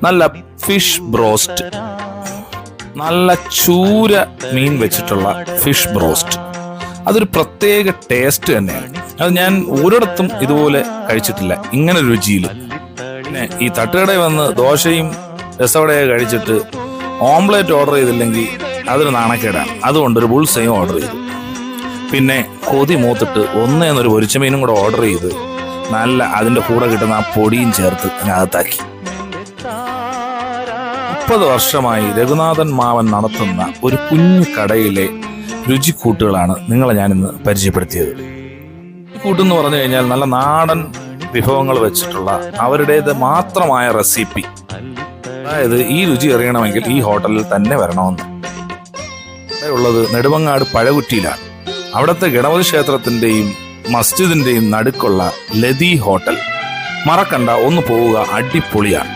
നല്ല fish broast, നല്ല ചൂര മീൻ വെച്ചിട്ടുള്ള ഫിഷ് ബ്രോസ്റ്റ്. അതൊരു പ്രത്യേക ടേസ്റ്റ് തന്നെയാണ്. അത് ഞാൻ ഒരിടത്തും ഇതുപോലെ കഴിച്ചിട്ടില്ല, ഇങ്ങനെ രുചിയിൽ. പിന്നെ ഈ തട്ടുകടയിൽ വന്ന് ദോശയും രസവടയൊക്കെ കഴിച്ചിട്ട് ഓംപ്ലേറ്റ് ഓർഡർ ചെയ്തില്ലെങ്കിൽ അതൊരു നാണക്കേടാണ്. അതുകൊണ്ടൊരു ബുൾസയും ഓർഡർ ചെയ്തു. പിന്നെ കൊതി മൂത്തിട്ട് ഒന്നേന്നൊരു പൊരിച്ചമീനും കൂടെ ഓർഡർ ചെയ്ത് നല്ല അതിൻ്റെ കൂടെ കിട്ടുന്ന ആ പൊടിയും ചേർത്ത് അതിനകത്താക്കി. 30 വർഷമായി രഘുനാഥൻ മാവൻ നടത്തുന്ന ഒരു കുഞ്ഞു കടയിലെ രുചിക്കൂട്ടുകളാണ് നിങ്ങളെ ഞാനിന്ന് പരിചയപ്പെടുത്തിയത്. കൂട്ടെന്ന് പറഞ്ഞു കഴിഞ്ഞാൽ നല്ല നാടൻ വിഭവങ്ങൾ വെച്ചിട്ടുള്ള അവരുടേത് മാത്രമായ റെസിപ്പി. അതായത് ഈ രുചി അറിയണമെങ്കിൽ ഈ ഹോട്ടലിൽ തന്നെ വരണമെന്ന്. ഉള്ളത് നെടുമങ്ങാട് പഴകുറ്റിയിലാണ്. അവിടുത്തെ ഗണപതി ക്ഷേത്രത്തിന്റെയും മസ്ജിദിന്റെയും നടുക്കുള്ള ലതി ഹോട്ടൽ. മറക്കണ്ട, ഒന്ന് പോവുക, അടിപൊളിയാണ്.